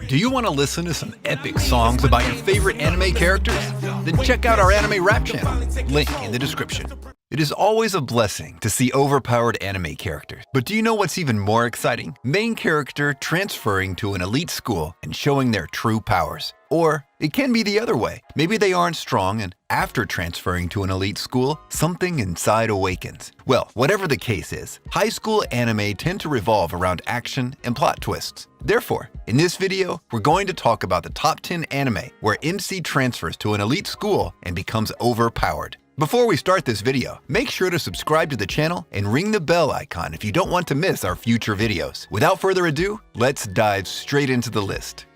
Do you want to listen to some epic songs about your favorite anime characters? Then check out our anime rap channel, link in the description. It is always a blessing to see overpowered anime characters. But do you know what's even more exciting? Main character transferring to an elite school and showing their true powers. Or it can be the other way. Maybe they aren't strong, and after transferring to an elite school, something inside awakens. Well, whatever the case is, high school anime tend to revolve around action and plot twists. Therefore, in this video, we're going to talk about the top 10 anime where MC transfers to an elite school and becomes overpowered. Before we start this video, make sure to subscribe to the channel and ring the bell icon if you don't want to miss our future videos. Without further ado, let's dive straight into the list.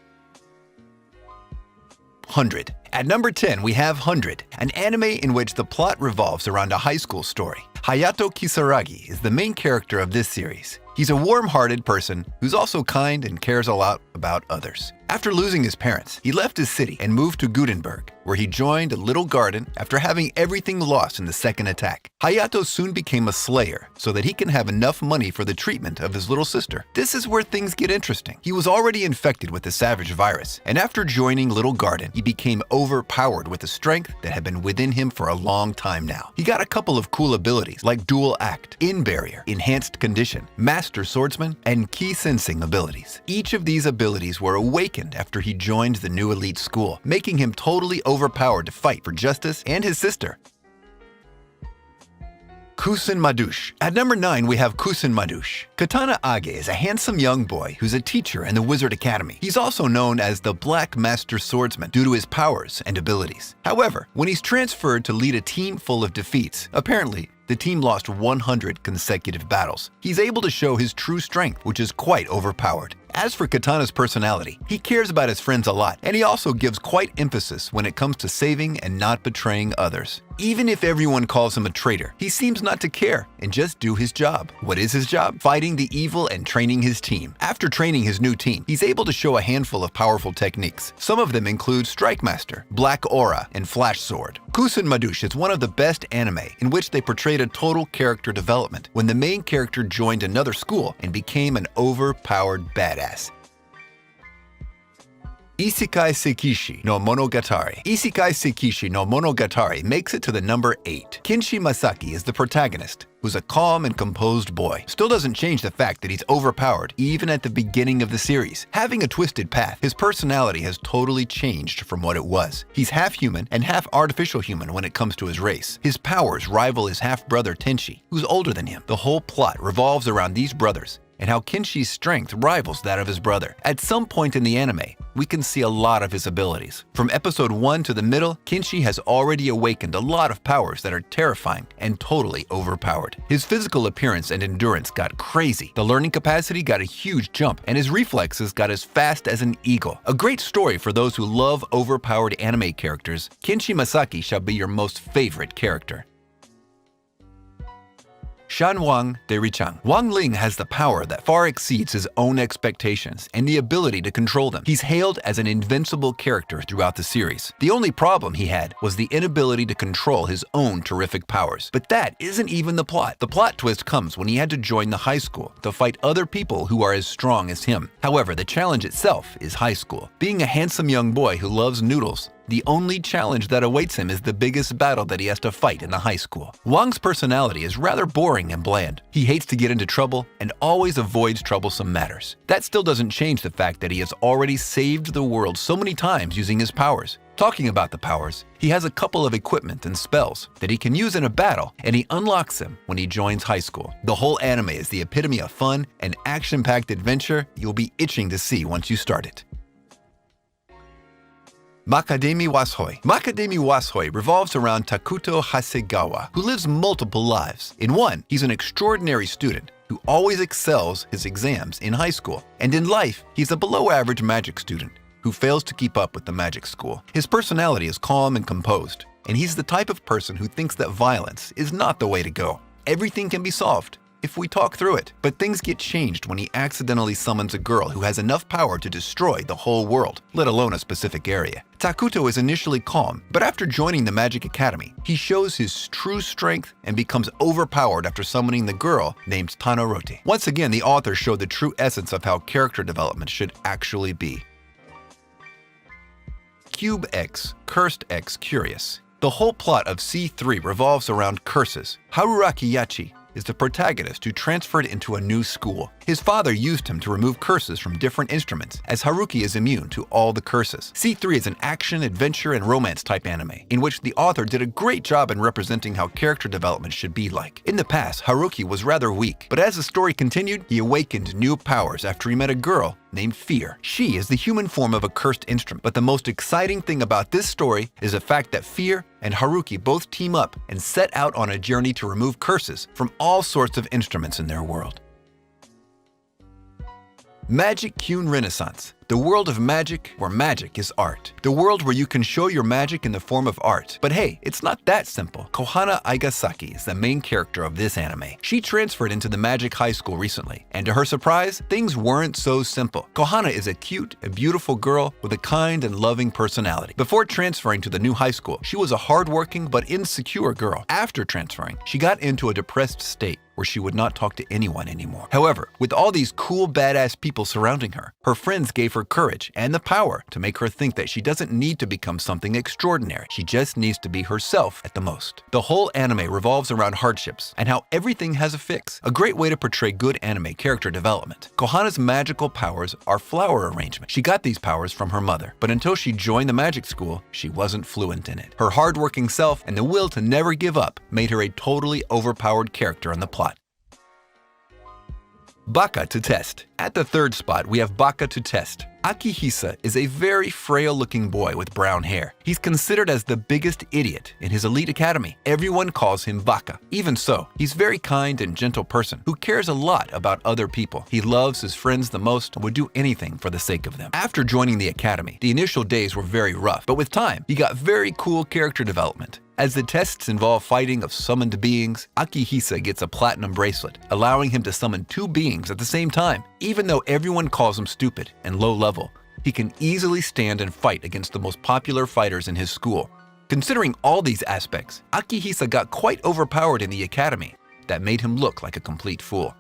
100. At number 10, we have 100, an anime in which the plot revolves around a high school story. Hayato Kisaragi is the main character of this series. He's a warm-hearted person who's also kind and cares a lot about others. After losing his parents, he left his city and moved to Gutenberg, where he joined a little garden after having everything lost in the second attack. Hayato soon became a slayer so that he can have enough money for the treatment of his little sister. This is where things get interesting. He was already infected with the savage virus, and after joining Little Garden, he became overpowered with a strength that had been within him for a long time now. He got a couple of cool abilities like Dual Act, In Barrier, Enhanced Condition, Master Swordsman, and Key Sensing abilities. Each of these abilities were awakened after he joined the new elite school, making him totally overpowered to fight for justice and his sister. Kusen Madush. At number 9, we have Kusen Madush. Katana Age is a handsome young boy who's a teacher in the Wizard Academy. He's also known as the Black Master Swordsman due to his powers and abilities. However, when he's transferred to lead a team full of defeats, apparently, the team lost 100 consecutive battles. He's able to show his true strength, which is quite overpowered. As for Katana's personality, he cares about his friends a lot, and he also gives quite emphasis when it comes to saving and not betraying others. Even if everyone calls him a traitor, he seems not to care and just do his job. What is his job? Fighting the evil and training his team. After training his new team, he's able to show a handful of powerful techniques. Some of them include Strike Master, Black Aura, and Flash Sword. Kusen Madush is one of the best anime in which they portrayed a total character development when the main character joined another school and became an overpowered badass. Isekai Seikishi no Monogatari. Isekai Seikishi no Monogatari makes it to the number 8. Kenshi Masaki is the protagonist, who's a calm and composed boy. Still doesn't change the fact that he's overpowered even at the beginning of the series. Having a twisted path, his personality has totally changed from what it was. He's half human and half artificial human when it comes to his race. His powers rival his half-brother Tenshi, who's older than him. The whole plot revolves around these brothers and how Kenshi's strength rivals that of his brother. At some point in the anime, we can see a lot of his abilities. From episode 1 to the middle, Kenshi has already awakened a lot of powers that are terrifying and totally overpowered. His physical appearance and endurance got crazy. The learning capacity got a huge jump, and his reflexes got as fast as an eagle. A great story for those who love overpowered anime characters. Kenshi Masaki shall be your most favorite character. Shanwang Derichang. Wang Ling has the power that far exceeds his own expectations and the ability to control them. He's hailed as an invincible character throughout the series. The only problem he had was the inability to control his own terrific powers. But that isn't even the plot. The plot twist comes when he had to join the high school to fight other people who are as strong as him. However, the challenge itself is high school. Being a handsome young boy who loves noodles, the only challenge that awaits him is the biggest battle that he has to fight in the high school. Wang's personality is rather boring and bland. He hates to get into trouble and always avoids troublesome matters. That still doesn't change the fact that he has already saved the world so many times using his powers. Talking about the powers, he has a couple of equipment and spells that he can use in a battle, and he unlocks them when he joins high school. The whole anime is the epitome of fun and action-packed adventure you'll be itching to see once you start it. Makademi Washoi. Makademi Washoi revolves around Takuto Hasegawa, who lives multiple lives. In one, he's an extraordinary student who always excels his exams in high school. And in life, he's a below-average magic student who fails to keep up with the magic school. His personality is calm and composed, and he's the type of person who thinks that violence is not the way to go. Everything can be solved if we talk through it. But things get changed when he accidentally summons a girl who has enough power to destroy the whole world, let alone a specific area. Takuto is initially calm, but after joining the Magic Academy, he shows his true strength and becomes overpowered after summoning the girl named Tanorote. Once again, the author showed the true essence of how character development should actually be. Cube X, Cursed X Curious. The whole plot of C3 revolves around curses. Haruaki Yachi is the protagonist who transferred into a new school. His father used him to remove curses from different instruments, as Haruki is immune to all the curses. C3 is an action, adventure, and romance type anime, in which the author did a great job in representing how character development should be like. In the past, Haruki was rather weak, but as the story continued, he awakened new powers after he met a girl named Fear. She is the human form of a cursed instrument, but the most exciting thing about this story is the fact that Fear and Haruki both team up and set out on a journey to remove curses from all sorts of instruments in their world. Magic Kyun Renaissance, the world of magic where magic is art. The world where you can show your magic in the form of art. But hey, it's not that simple. Kohana Aigasaki is the main character of this anime. She transferred into the magic high school recently, and to her surprise, things weren't so simple. Kohana is a cute and beautiful girl with a kind and loving personality. Before transferring to the new high school, she was a hardworking but insecure girl. After transferring, she got into a depressed state where she would not talk to anyone anymore. However, with all these cool, badass people surrounding her, her friends gave her courage and the power to make her think that she doesn't need to become something extraordinary. She just needs to be herself at the most. The whole anime revolves around hardships and how everything has a fix. A great way to portray good anime character development. Kohana's magical powers are flower arrangement. She got these powers from her mother, but until she joined the magic school, she wasn't fluent in it. Her hardworking self and the will to never give up made her a totally overpowered character in the plot. Baka to Test. At the third spot, we have Baka to Test. Akihisa is a very frail-looking boy with brown hair. He's considered as the biggest idiot in his elite academy. Everyone calls him Baka. Even so, he's a very kind and gentle person who cares a lot about other people. He loves his friends the most and would do anything for the sake of them. After joining the academy, the initial days were very rough, but with time, he got very cool character development. As the tests involve fighting of summoned beings, Akihisa gets a platinum bracelet, allowing him to summon 2 beings at the same time. Even though everyone calls him stupid and low level, he can easily stand and fight against the most popular fighters in his school. Considering all these aspects, Akihisa got quite overpowered in the academy. That made him look like a complete fool.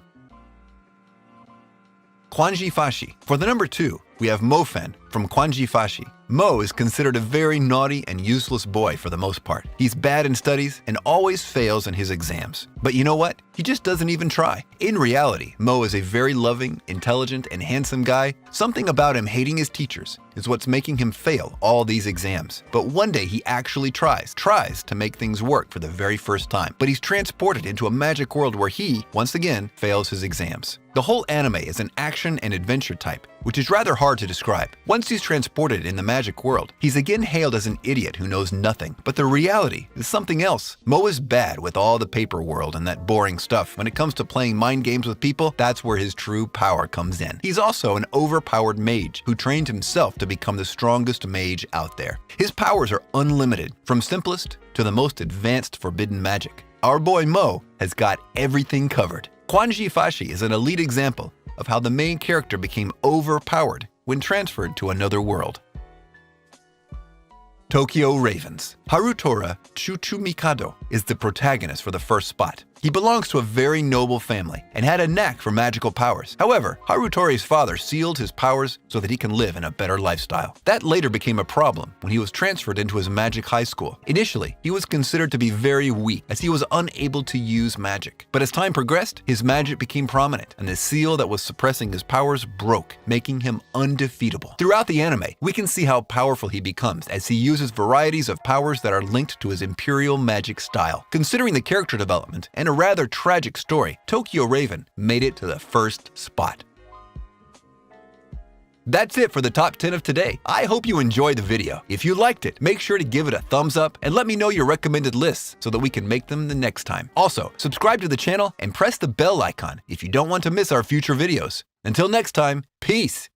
Kwanji Fashi. For the number 2, we have Mofen from Kwanji Fashi. Mo is considered a very naughty and useless boy for the most part. He's bad in studies and always fails in his exams. But you know what? He just doesn't even try. In reality, Mo is a very loving, intelligent, and handsome guy. Something about him hating his teachers is what's making him fail all these exams. But one day he actually tries to make things work for the very first time. But he's transported into a magic world where he, once again, fails his exams. The whole anime is an action and adventure type, which is rather hard to describe. Once he's transported in the magic world, he's again hailed as an idiot who knows nothing. But the reality is something else. Mo is bad with all the paper world and that boring stuff. When it comes to playing mind games with people, that's where his true power comes in. He's also an overpowered mage who trained himself to become the strongest mage out there. His powers are unlimited, from simplest to the most advanced forbidden magic. Our boy Mo has got everything covered. Kwanji Fashi is an elite example of how the main character became overpowered when transferred to another world. Tokyo Ravens. Harutora Chuchumikado is the protagonist for the first spot. He belongs to a very noble family and had a knack for magical powers. However, Harutori's father sealed his powers so that he can live in a better lifestyle. That later became a problem when he was transferred into his magic high school. Initially, he was considered to be very weak as he was unable to use magic. But as time progressed, his magic became prominent and the seal that was suppressing his powers broke, making him undefeatable. Throughout the anime, we can see how powerful he becomes as he uses varieties of powers that are linked to his imperial magic style. Considering the character development and a rather tragic story, Tokyo Raven made it to the first spot. That's it for the top 10 of today. I hope you enjoyed the video. If you liked it, make sure to give it a thumbs up and let me know your recommended lists so that we can make them the next time. Also, subscribe to the channel and press the bell icon if you don't want to miss our future videos. Until next time, peace!